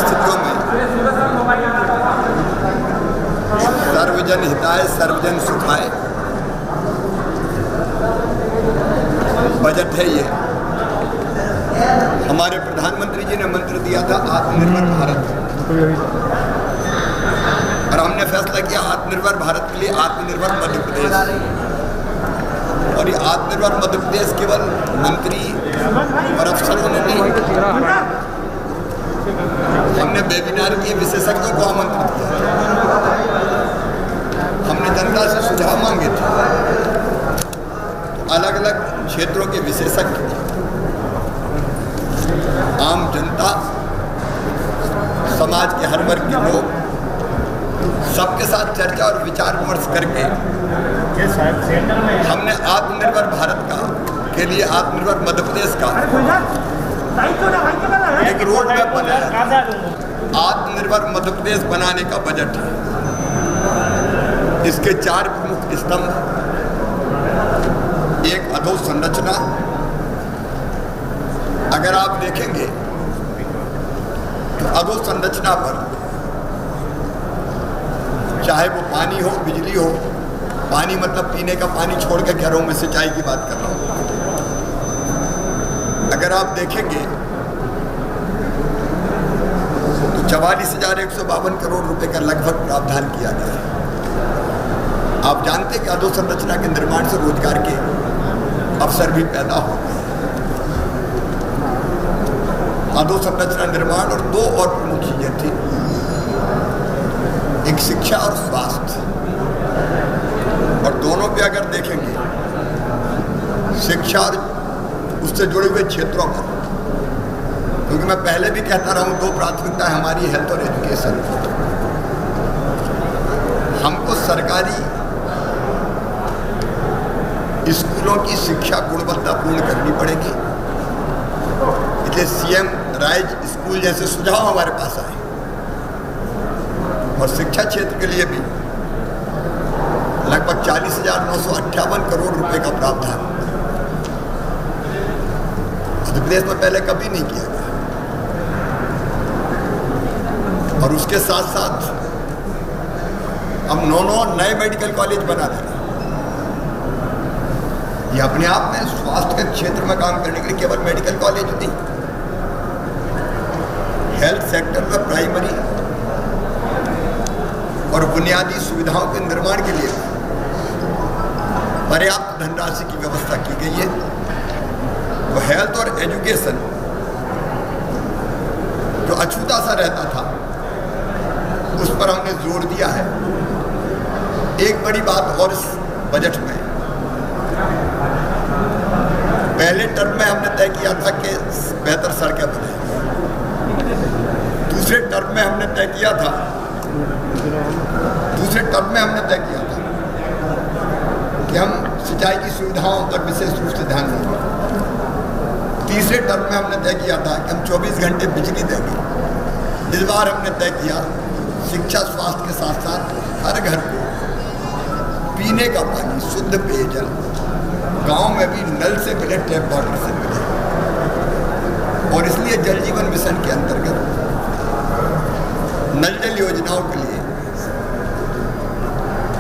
परिस्थितियों में सर्वजन हिताय सर्वजन सुखाय बजट है ये। हमारे प्रधानमंत्री जी ने मंत्र दिया था आत्मनिर्भर भारत, और हमने फैसला किया आत्मनिर्भर भारत के लिए आत्मनिर्भर मध्य प्रदेश। और ये आत्मनिर्भर मध्य प्रदेश केवल मंत्री और अफसरों ने नहीं, हमने वेबिनार किए, विशेषज्ञों को आमंत्रित किया, हमने जनता से सुझाव मांगे थे। तो अलग अलग क्षेत्रों के विशेषज्ञ, आम जनता, समाज के हर वर्ग के लोग, सबके साथ चर्चा और विचार विमर्श करके हमने आत्मनिर्भर भारत का के लिए आत्मनिर्भर मध्य प्रदेश का एक रोड मैप बनाया। आत्मनिर्भर मध्य प्रदेश बनाने का बजट है। इसके 4 प्रमुख स्तंभ, एक अधोसंरचना। अगर आप देखेंगे तो अधोसंरचना पर चाहे वो पानी हो, बिजली हो, पानी मतलब पीने का पानी छोड़ के घरों में सिंचाई की बात कर रहा हूँ। अगर आप देखेंगे तो 44,152 करोड़ रुपए का लगभग प्रावधान किया गया है। आप जानते हैं कि अधोसंरचना के निर्माण से रोजगार के अवसर भी पैदा हो गए। अधोसंरचना निर्माण और 2 और प्रमुख चीजें थी, एक शिक्षा और स्वास्थ्य। और दोनों पे अगर देखेंगे, शिक्षा और उससे जुड़े हुए क्षेत्रों पर, क्योंकि मैं पहले भी कहता रहा हूँ 2 प्राथमिकता है हमारी, हेल्थ और एजुकेशन। हमको सरकारी स्कूलों की शिक्षा गुणवत्तापूर्ण करनी पड़ेगी। इसलिए सीएम राइज स्कूल जैसे सुझाव हमारे पास आए, और शिक्षा क्षेत्र के लिए भी लगभग 40,958 करोड़ रुपए का प्रावधान मध्य प्रदेश में पहले कभी नहीं किया गया। और उसके साथ साथ हम 9 नए मेडिकल कॉलेज बना रहे हैं। ये अपने आप में स्वास्थ्य के क्षेत्र में काम करने के लिए केवल मेडिकल कॉलेज नहीं, हेल्थ सेक्टर में प्राइमरी और बुनियादी सुविधाओं के निर्माण के लिए पर्याप्त धनराशि की व्यवस्था की गई है। तो हेल्थ और एजुकेशन जो अछूता सा रहता था, उस पर हमने जोर दिया है। एक बड़ी बात और इस बजट में, पहले टर्म में हमने तय किया था कि बेहतर सड़कें बने। दूसरे टर्म में हमने तय किया था कि हम सिंचाई की सुविधाओं पर विशेष रूप से ध्यान देंगे। तीसरे टर्म में हमने तय किया था कि हम 24 घंटे बिजली देंगे। इस बार हमने तय किया शिक्षा स्वास्थ्य के साथ साथ हर घर को पीने का पानी, शुद्ध पेयजल, गांव में भी नल से मिले, टैप वाटर से मिले। और इसलिए जल जीवन मिशन के अंतर्गत नल जल योजनाओं के लिए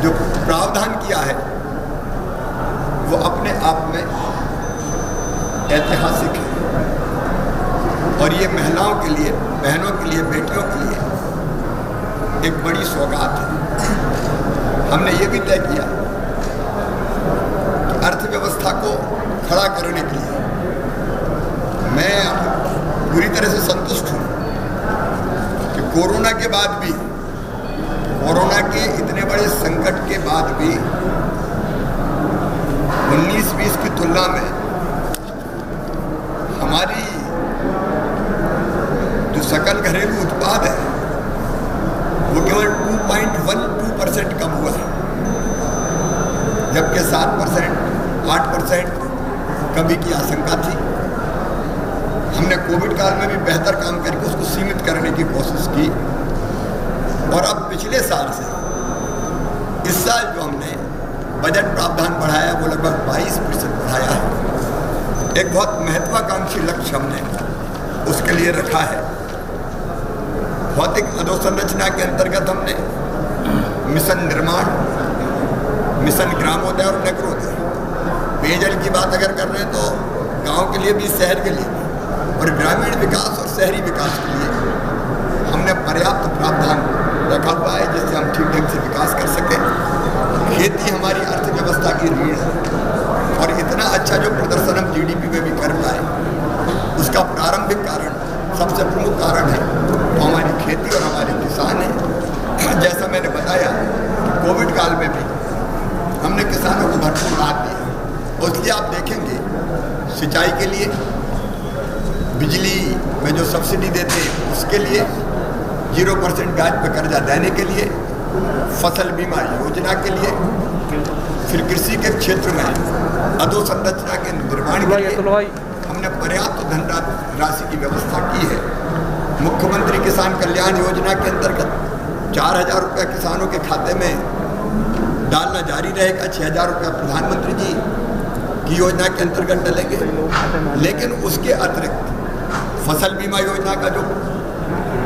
जो प्रावधान किया है वो अपने आप में ऐतिहासिक है। और ये महिलाओं के लिए, बहनों के लिए, बेटियों के लिए एक बड़ी सौगात है। हमने ये भी तय किया कि अर्थव्यवस्था को खड़ा करने के लिए मैं पूरी तरह से संतुष्ट हूँ कि कोरोना के बाद भी, कोरोना के इतने बड़े संकट के बाद भी 19-20 की तुलना में हमारी जो सकल घरेलू उत्पाद है वो केवल 2.12% कम हुआ है, जबकि 7%, 8% कमी की आशंका थी। हमने कोविड काल में भी बेहतर काम करके उसको सीमित करने की कोशिश की। और अब पिछले साल से इस साल जो हमने बजट प्रावधान बढ़ाया वो लगभग 22% बढ़ाया है। एक बहुत महत्वाकांक्षी लक्ष्य हमने उसके लिए रखा है। भौतिक अधोसंरचना के अंतर्गत हमने मिशन निर्माण, मिशन ग्रामोदय और नगरोदय, पेयजल की बात अगर कर रहे हैं तो गांव के लिए भी, शहर के लिए भी, और ग्रामीण विकास और शहरी विकास के लिए हमने पर्याप्त प्रावधान रखा हुआ है जिससे हम ठीक ढंग से विकास कर सकें। खेती हमारी अर्थव्यवस्था की रीढ़ है और इतना अच्छा जो प्रदर्शन हम जीडीपी में भी कर पाए, उसका प्रारंभिक कारण, सबसे प्रमुख कारण है तो हमारी खेती और हमारे किसान हैं। जैसा मैंने बताया कि कोविड काल में भी हमने किसानों को भरपूर राहत दी। उसलिए आप देखेंगे सिंचाई के लिए, बिजली में जो सब्सिडी देते हैं उसके लिए, 0% ब्याज पर कर्जा देने के लिए, फसल बीमा योजना के लिए, फिर कृषि के क्षेत्र में अधोसंरचना के निर्माण के लिए हमने पर्याप्त धनराशि की व्यवस्था की है। मुख्यमंत्री किसान कल्याण योजना के अंतर्गत 4,000 रुपये किसानों के खाते में डालना जारी रहेगा। 6,000 रुपये प्रधानमंत्री जी की योजना के अंतर्गत डलेंगे। लेकिन उसके अतिरिक्त फसल बीमा योजना का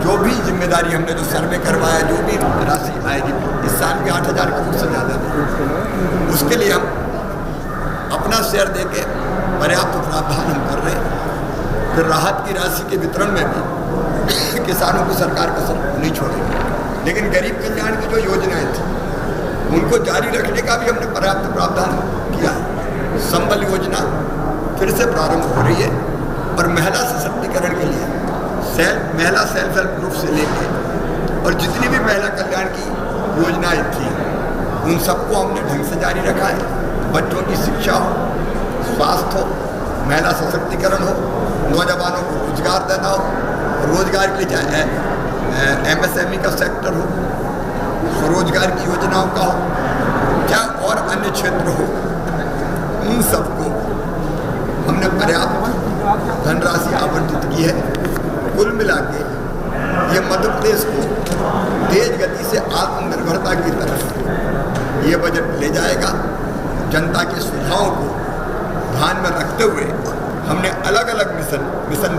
जो भी जिम्मेदारी हमने जो सर्वे करवाया, जो भी राशि आएगी इस साल भी 8,000 करोड़ से ज़्यादा नहीं, उसके लिए हम अपना शेयर देके पर्याप्त प्रावधान हम कर रहे हैं। फिर राहत की राशि के वितरण में भी किसानों को सरकार कसर नहीं छोड़ेगी। लेकिन गरीब कल्याण की जो योजनाएं थी उनको जारी रखने का भी हमने पर्याप्त प्रावधान किया है। संबल योजना फिर से प्रारंभ हो रही है और महिला सशक्तिकरण के लिए महिला सेल्फ हेल्प ग्रुप से लेके और जितनी भी महिला कल्याण की योजनाएं थी उन सबको हमने ढंग से जारी रखा है। बच्चों की शिक्षा हो, स्वास्थ्य हो, महिला सशक्तिकरण हो, नौजवानों को रोजगार देना हो, रोजगार के लिए चाहे MSME का सेक्टर हो, स्वरोजगार की योजनाओं का हो, क्या और अन्य क्षेत्र हो, उन सबको हमने पर्याप्त धनराशि आवंटित की है। कुल मिला के ये मध्य प्रदेश को तेज गति से आत्मनिर्भरता की तरफ ये बजट ले जाएगा। जनता के सुझावों को ध्यान में रखते हुए हमने अलग अलग मिशन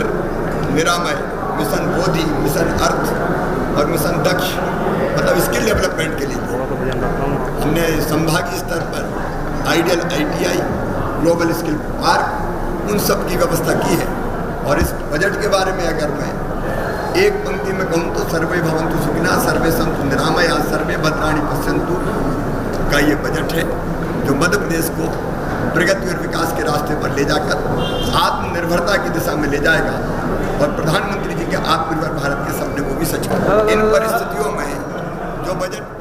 निरामय, मिशन बोधि, मिशन अर्थ और मिशन दक्ष, मतलब स्किल डेवलपमेंट के लिए हमने संभागीय स्तर पर ideal ITI, global skill park, उन सब की व्यवस्था की है। और इस बजट के बारे में अगर मैं एक पंक्ति में कहूँ तो सर्वे भवन्तु सुखिनः, सर्वे सन्तु निरामयाः, सर्वे भद्राणि पश्यन्तु का ये बजट है जो मध्य प्रदेश को प्रगति और विकास के रास्ते पर ले जाकर आत्मनिर्भरता की दिशा में ले जाएगा और प्रधानमंत्री जी के आत्मनिर्भर भारत के सपने को भी सच करेगा। इन परिस्थितियों में जो बजट